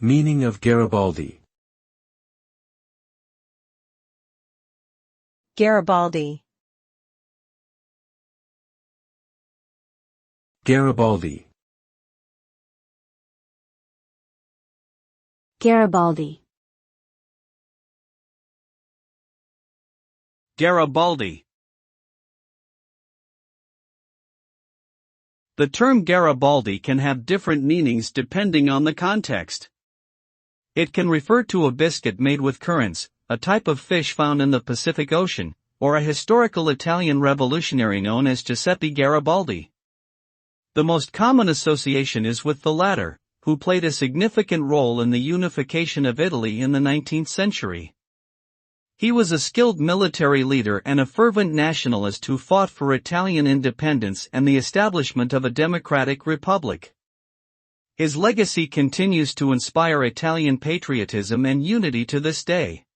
Meaning of Garibaldi. Garibaldi. Garibaldi. Garibaldi. Garibaldi. The term Garibaldi can have different meanings depending on the context. It can refer to a biscuit made with currants, a type of fish found in the Pacific Ocean, or a historical Italian revolutionary known as Giuseppe Garibaldi. The most common association is with the latter, who played a significant role in the unification of Italy in the 19th century. He was a skilled military leader and a fervent nationalist who fought for Italian independence and the establishment of a democratic republic. His legacy continues to inspire Italian patriotism and unity to this day.